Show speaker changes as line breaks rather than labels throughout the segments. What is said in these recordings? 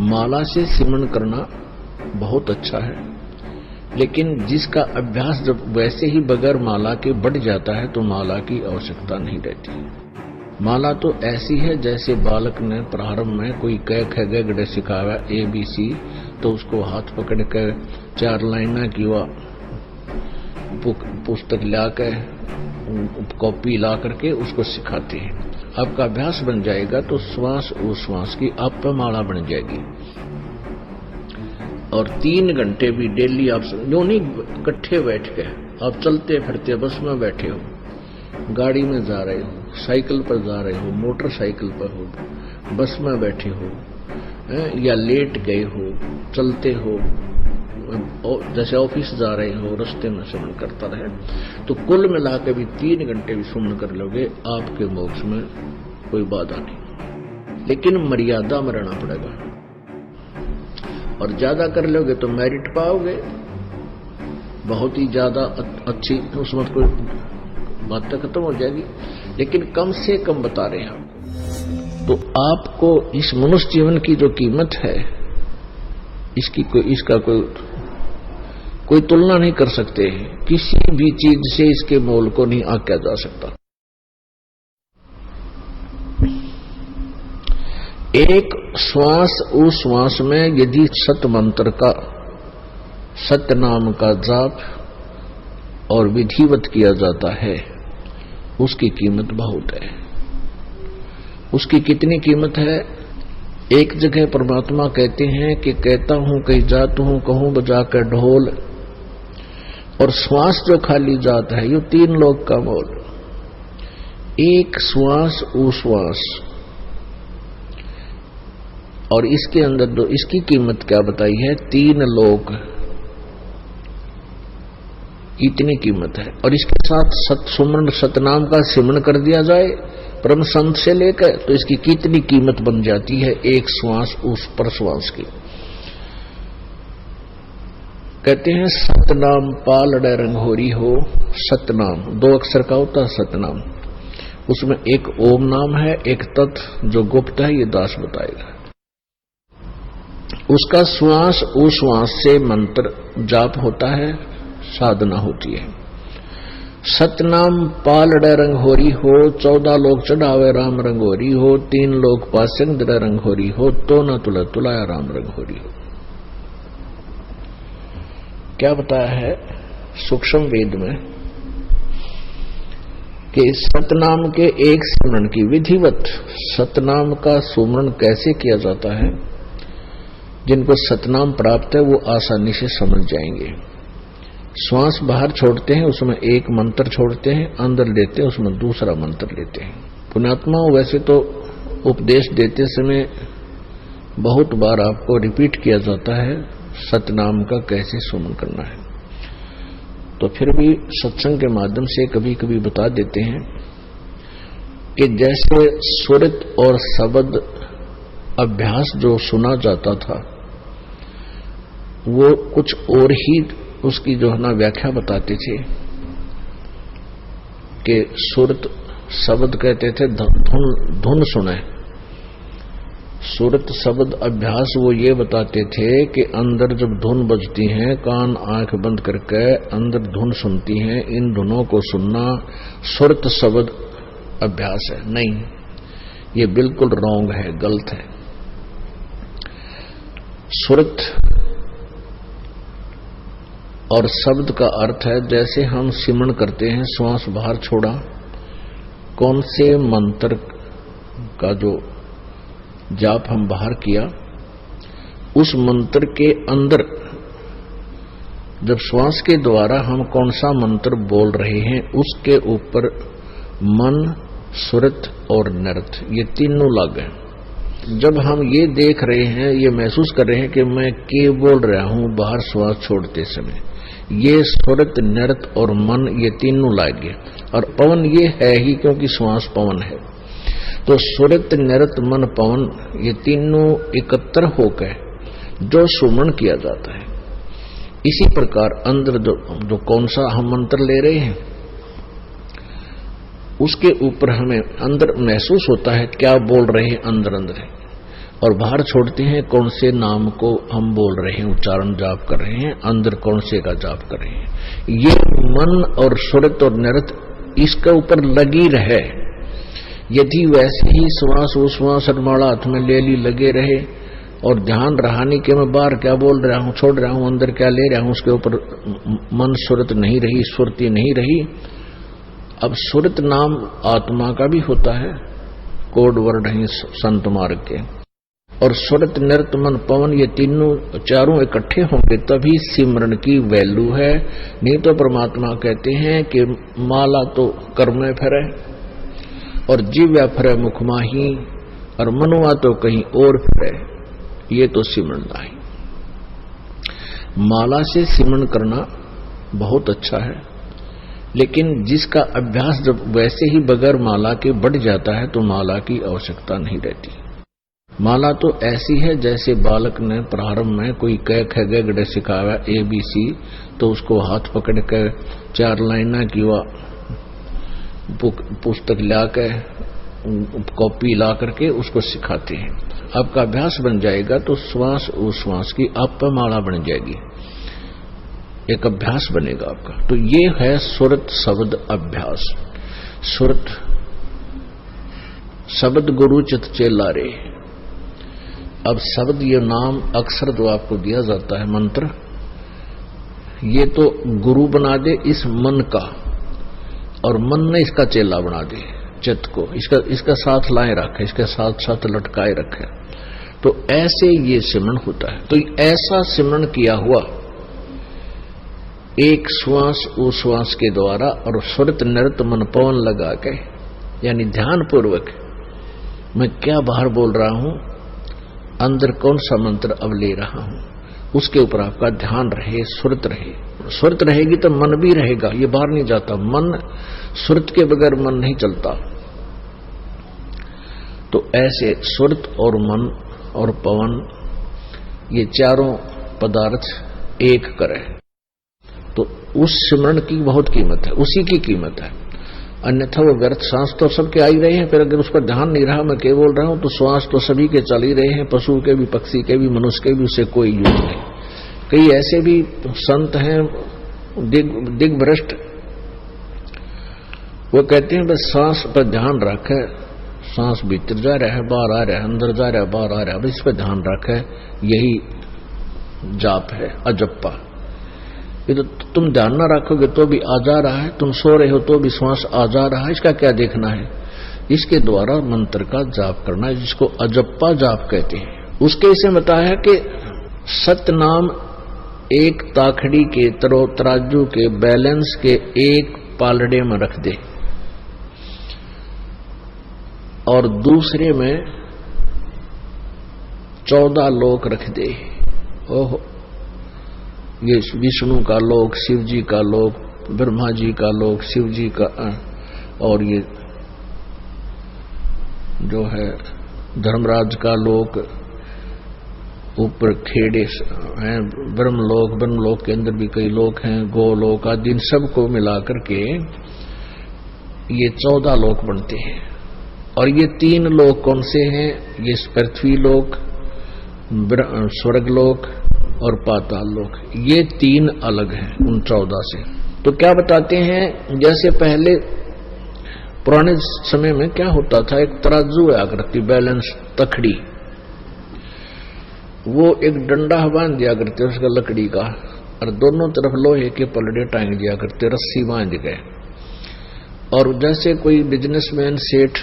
माला से सिमरन करना बहुत अच्छा है, लेकिन जिसका अभ्यास जब वैसे ही बगैर माला के बढ़ जाता है तो माला की आवश्यकता नहीं रहती। माला तो ऐसी है जैसे बालक ने प्रारंभ में कोई क ख ग घ सिखाया ABC, तो उसको हाथ पकड़ कर 4 लाइना की पुस्तक ला कर कॉपी ला करके उसको सिखाते हैं। आपका अभ्यास बन जाएगा तो श्वास उश्वास की आप पर माला बन जाएगी। और 3 घंटे भी डेली आप जो नहीं इकट्ठे बैठ के आप चलते फिरते बस में बैठे हो, गाड़ी में जा रहे हो, साइकिल पर जा रहे हो, मोटरसाइकिल पर हो, बस में बैठे हो या लेट गए हो, चलते हो, जैसे ऑफिस जा रहे हो, रास्ते में सुमन करता रहे, तो कुल मिला के भी 3 घंटे भी सुमन कर लोगे, आपके मोक्ष में कोई बाधा नहीं। लेकिन मर्यादा में रहना पड़ेगा, और ज्यादा कर लोगे तो मेरिट पाओगे, बहुत ही ज्यादा अच्छी, उसमें कोई बात खत्म हो जाएगी। लेकिन कम से कम बता रहे हैं आपको, तो आपको इस मनुष्य जीवन की जो कीमत है इसका कोई तुलना नहीं कर सकते। किसी भी चीज से इसके मोल को नहीं आंका जा सकता। एक श्वास उस श्वास में यदि सत मंत्र का, सत्य नाम का जाप और विधिवत किया जाता है, उसकी कीमत बहुत है। उसकी कितनी कीमत है? एक जगह परमात्मा कहते हैं कि कहता हूं कहीं जात हूं, कहूं बजाकर ढोल, और श्वास जो खाली जाता है ये 3 लोक का मोल। एक श्वास उश्वास, और इसके अंदर जो इसकी कीमत क्या बताई है, 3 लोक, इतनी कीमत है। और इसके साथ सत्सुमरण सतनाम का सिमरन कर दिया जाए परम संत से लेकर, तो इसकी कितनी कीमत बन जाती है एक श्वास उस पर श्वास की। कहते हैं सतनाम पालड़े रंगोरी हो, सतनाम 2 अक्षर का होता है सतनाम, उसमें एक ओम नाम है, एक तत् जो गुप्त है, ये दास बताएगा। उसका श्वास उश्वास से मंत्र जाप होता है, साधना होती है। सतनाम पालड़े रंगोरी हो, 14 लोग चढ़ावे राम रंगोरी हो, 3 लोग पासंग रंगोरी हो, तो न तुला तुलाया राम रंगोरी हो। क्या बताया है सूक्ष्म वेद में कि सतनाम के एक स्मरण की विधिवत, सतनाम का सुमरण कैसे किया जाता है, जिनको सतनाम प्राप्त है वो आसानी से समझ जाएंगे। श्वास बाहर छोड़ते हैं, उसमें एक मंत्र छोड़ते हैं, अंदर लेते हैं, उसमें दूसरा मंत्र लेते हैं। पुण्यात्मा वैसे तो उपदेश देते समय बहुत बार आपको रिपीट किया जाता है सतनाम का कैसे सुमन करना है, तो फिर भी सत्संग के माध्यम से कभी कभी बता देते हैं कि जैसे सुरत और शब्द अभ्यास जो सुना जाता था वो कुछ और ही उसकी जो है ना व्याख्या बताते थे कि सुरत शब्द कहते थे धुन सुने। सुरत शब्द अभ्यास वो ये बताते थे कि अंदर जब धुन बजती है, कान आंख बंद करके अंदर धुन सुनती हैं, इन धुनों को सुनना सुरत शब्द अभ्यास है। नहीं, ये बिल्कुल रॉन्ग है, गलत है। सुरत और शब्द का अर्थ है जैसे हम सिमरन करते हैं, श्वास बाहर छोड़ा, कौन से मंत्र का जो जाप हम बाहर किया, उस मंत्र के अंदर जब श्वास के द्वारा हम कौन सा मंत्र बोल रहे हैं, उसके ऊपर मन, सुरत और नृत, ये तीनों लग हैं। जब हम ये देख रहे हैं, ये महसूस कर रहे हैं कि मैं के बोल रहा हूं बाहर श्वास छोड़ते समय, ये सुरत नृत और मन ये तीनों लागे, और पवन ये है ही क्योंकि श्वास पवन है। तो सुरत नृत मन पवन ये तीनों एकत्र होकर जो सुमन किया जाता है, इसी प्रकार अंदर जो कौन सा हम मंत्र ले रहे हैं उसके ऊपर हमें अंदर महसूस होता है क्या बोल रहे हैं, अंदर अंदर है। और बाहर छोड़ते हैं कौन से नाम को हम बोल रहे हैं, उच्चारण जाप कर रहे हैं, अंदर कौन से का जाप कर रहे हैं। ये मन और सुरत और नृत इसके ऊपर लगी रहे। यदि वैसे ही श्वास उश्वास माला हाथ में ले ली लगे रहे और ध्यान रहानी के मैं बाहर क्या बोल रहा हूं, छोड़ रहा हूं, अंदर क्या ले रहा हूं, उसके ऊपर मन सुरत नहीं रही, सुरती नहीं रही। अब सुरत नाम आत्मा का भी होता है, कोड वर्ड है संत मार्ग के। और सुरत नृत मन पवन ये तीनों चारों इकट्ठे होंगे तभी सिमरन की वैल्यू है। नहीं तो परमात्मा कहते हैं कि माला तो कर्म में फिरे और जीव्या फिरे मुख माही और मनुआ तो कहीं और फिरे, ये तो सिमरन नहीं। माला से सिमरन करना बहुत अच्छा है, लेकिन जिसका अभ्यास जब वैसे ही बगैर माला के बढ़ जाता है तो माला की आवश्यकता नहीं रहती। माला तो ऐसी है जैसे बालक ने प्रारंभ में कोई क ख ग घ सिखाया ABC, तो उसको हाथ पकड़ कर 4 लाइना की पुस्तक ला कर कॉपी ला करके उसको सिखाते हैं। आपका अभ्यास बन जाएगा तो श्वास उश्वास की आप पर माला बन जाएगी, एक अभ्यास बनेगा आपका। तो ये है सुरत शब्द अभ्यास। सुरत शब्द गुरु चित चेला रे। अब शब्द ये नाम अक्षर जो आपको दिया जाता है मंत्र, ये तो गुरु बना दे इस मन का, और मन ने इसका चेला बना दे चित्त को, इसका साथ लाए रखे, इसके साथ साथ लटकाए रखे। तो ऐसे ये सिमरन होता है। तो ऐसा सिमरन किया हुआ एक श्वास उश्वास के द्वारा और सुरत नृत मन पवन लगा के, यानी ध्यान पूर्वक मैं क्या बाहर बोल रहा हूं, अंदर कौन सा मंत्र अब ले रहा हूं, उसके ऊपर आपका ध्यान रहे, सुरत रहे। सुरत रहेगी तो मन भी रहेगा, ये बाहर नहीं जाता। मन सुरत के बगैर मन नहीं चलता। तो ऐसे सुरत और मन और पवन ये चारों पदार्थ एक करे तो उस सिमरन की बहुत कीमत है, उसी की कीमत है। अन्यथा वो व्यर्थ। सांस तो सबके आ ही रहे हैं, फिर अगर उस पर ध्यान नहीं रहा, मैं क्या बोल रहा हूं, तो श्वास तो सभी के चल ही रहे हैं, पशु के भी, पक्षी के भी, मनुष्य के भी, उससे कोई यूज नहीं। कई ऐसे भी संत हैं दिग्भ्रष्ट, वो कहते हैं बस सांस पर ध्यान रखे, सांस भीतर जा रहा है बाहर आ रहा है, अंदर जा रहा है बाहर आ रहा है, बस इस पर ध्यान रखे, यही जाप है अजप्पा। ये तो तुम ध्यान ना रखोगे तो भी आ जा रहा है, तुम सो रहे हो तो भी श्वास आ जा रहा है, इसका क्या देखना है। इसके द्वारा मंत्र का जाप करना है, जिसको अजप्पा जाप कहते हैं। उसके इसे बताया कि सतनाम एक ताखड़ी के तराजू के बैलेंस के एक पालड़े में रख दे और दूसरे में 14 लोक रख दे। ओहो, ये विष्णु का लोक, शिव जी का लोक, ब्रह्मा जी का लोक, शिव जी का, और ये जो है धर्मराज का लोक, ऊपर खेड़े हैं ब्रह्मलोक, ब्रह्मलोक के अंदर भी कई लोक हैं, गोलोक आदि, इन सबको मिलाकर के ये 14 लोक बनते हैं। और ये 3 लोक कौन से हैं, ये पृथ्वी लोक, स्वर्गलोक और पाताल लोक, ये 3 अलग हैं उन 14 से। तो क्या बताते हैं, जैसे पहले पुराने समय में क्या होता था, एक तराजू आकृति बैलेंस तखड़ी, वो एक डंडा बांध दिया करते उसका लकड़ी का, और दोनों तरफ लोहे के पलड़े टांग दिया करते, रस्सी बांध गए। और जैसे कोई बिजनेसमैन सेठ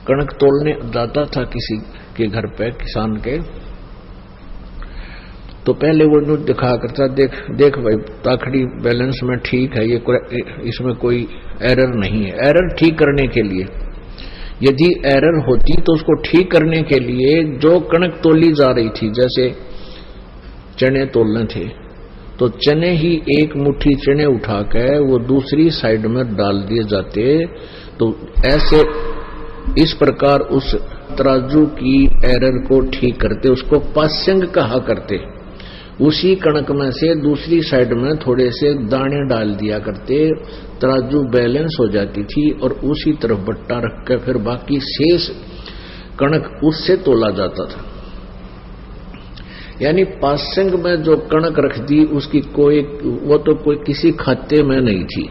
कणक तोलने जाता था किसी के घर पे, किसान के, तो पहले वो न्यूज दिखा करता, देख भाई ताखड़ी बैलेंस में ठीक है, ये इसमें कोई एरर नहीं है। एरर ठीक करने के लिए, यदि एरर होती तो उसको ठीक करने के लिए जो कणक तोली जा रही थी, जैसे चने तोलने थे, तो चने ही एक मुट्ठी चने उठाकर वो दूसरी साइड में डाल दिए जाते। तो ऐसे इस प्रकार उस तराजू की एरर को ठीक करते, उसको पास्यंग कहा करते। उसी कणक में से दूसरी साइड में थोड़े से दाने डाल दिया करते, तराजू बैलेंस हो जाती थी, और उसी तरफ बट्टा रख कर फिर बाकी शेष कणक उससे तोला जाता था। यानी पासंग में जो कणक रख दी उसकी कोई, वो तो कोई किसी खाते में नहीं थी,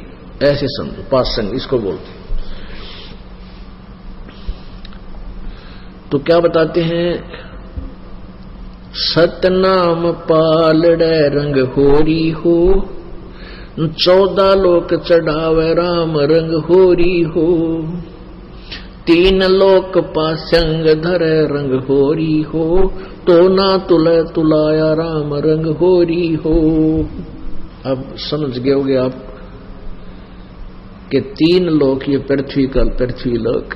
ऐसे समझो पासंग इसको बोलते। तो क्या बताते हैं, सतनाम पालड़े रंग होरी हो, 14 लोक चढ़ावे राम रंग होरी हो, 3 लोक पासंग धरे रंग होरी हो, तो ना तुले तुलाया राम रंग होरी हो। अब समझ गए होगे आप कि 3 लोक, ये पृथ्वी का पृथ्वी लोक,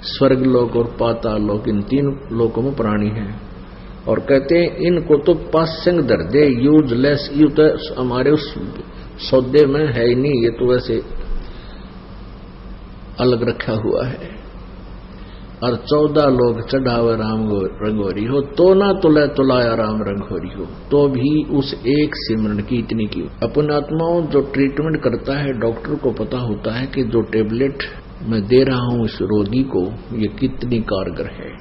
स्वर्ग लोक और पाताल लोक, इन 3 लोकों में प्राणी हैं। और कहते हैं इनको तो पासंग धर दे, यूजलेस, यू तो हमारे उस सौदे में है ही नहीं, ये तो वैसे अलग रखा हुआ है। और 14 लोग चढ़ावे राम रंगोरी हो, तो ना तुले तुलाया राम रंगोरी हो, तो भी उस एक सिमरन की इतनी की। अपने आत्माओं जो ट्रीटमेंट करता है, डॉक्टर को पता होता है कि जो टेबलेट मैं दे रहा हूं इस रोगी को ये कितनी कारगर है।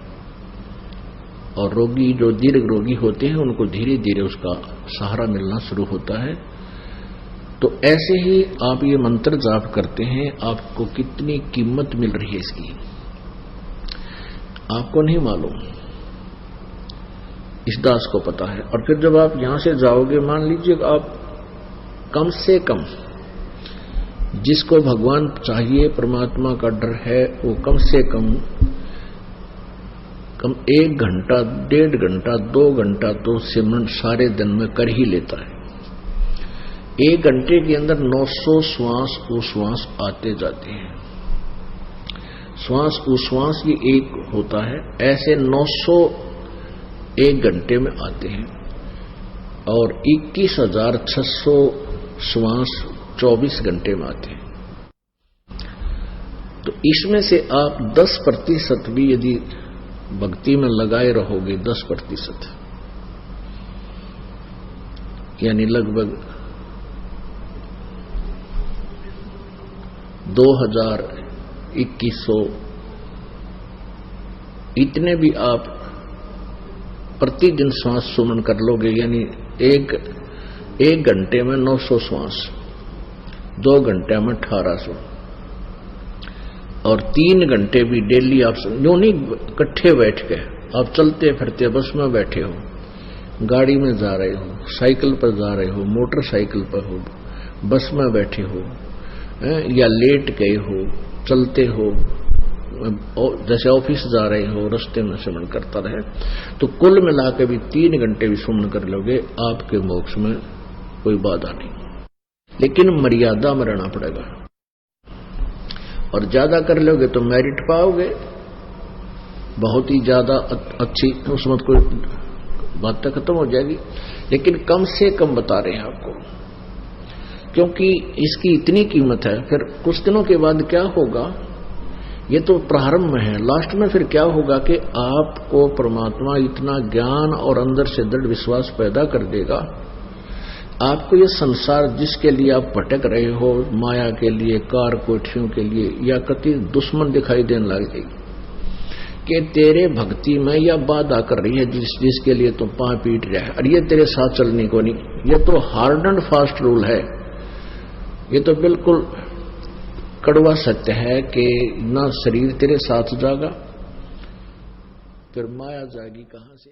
और रोगी जो दीर्घ रोगी होते हैं उनको धीरे धीरे उसका सहारा मिलना शुरू होता है। तो ऐसे ही आप ये मंत्र जाप करते हैं, आपको कितनी कीमत मिल रही है इसकी आपको नहीं मालूम, इस दास को पता है। और फिर जब आप यहां से जाओगे, मान लीजिए आप कम से कम, जिसको भगवान चाहिए, परमात्मा का डर है, वो कम से कम 1 घंटा, 1.5 घंटा, 2 घंटा तो सिमरन सारे दिन में कर ही लेता है। 1 घंटे के अंदर 900 श्वास उश्वास आते जाते हैं। श्वास उश्वास ये एक होता है, ऐसे 900 1 घंटे में आते हैं। और 21,600 श्वास 24 घंटे में आते हैं। तो इसमें से आप 10% भी यदि भक्ति में लगाए रहोगे, 10%, यानी लगभग 2,000-2,100 इतने भी आप प्रतिदिन श्वास सुमन कर लोगे, यानी एक घंटे में 900 श्वास, 2 घंटे में 1800, और 3 घंटे भी डेली आप यूं नहीं इकट्ठे बैठ के, आप चलते फिरते बस में बैठे हो, गाड़ी में जा रहे हो, साइकिल पर जा रहे हो, मोटरसाइकिल पर हो, बस में बैठे हो, या लेट गए हो, चलते हो, जैसे ऑफिस जा रहे हो, रास्ते में सुमन करता रहे, तो कुल मिलाकर भी 3 घंटे भी सुमन कर लोगे, आपके मोक्ष में कोई बाधा नहीं। लेकिन मर्यादा में रहना पड़ेगा, और ज्यादा कर लोगे तो मेरिट पाओगे, बहुत ही ज्यादा अच्छी, उसमें कोई बात खत्म हो जाएगी। लेकिन कम से कम बता रहे हैं आपको, क्योंकि इसकी इतनी कीमत है। फिर कुछ दिनों के बाद क्या होगा, ये तो प्रारंभ में है, लास्ट में फिर क्या होगा कि आपको परमात्मा इतना ज्ञान और अंदर से दृढ़ विश्वास पैदा कर देगा, आपको ये संसार जिसके लिए आप भटक रहे हो, माया के लिए, कार कोठियों के लिए, या कति दुश्मन दिखाई देने लग जाएगी कि तेरे भक्ति में यह बाधा कर रही है, जिसके लिए तुम पांव पीट रहा है, और ये तेरे साथ चलने को नहीं। ये तो हार्ड एंड फास्ट रूल है, ये तो बिल्कुल कड़वा सत्य है कि ना शरीर तेरे साथ जागा, फिर माया जाएगी कहां से।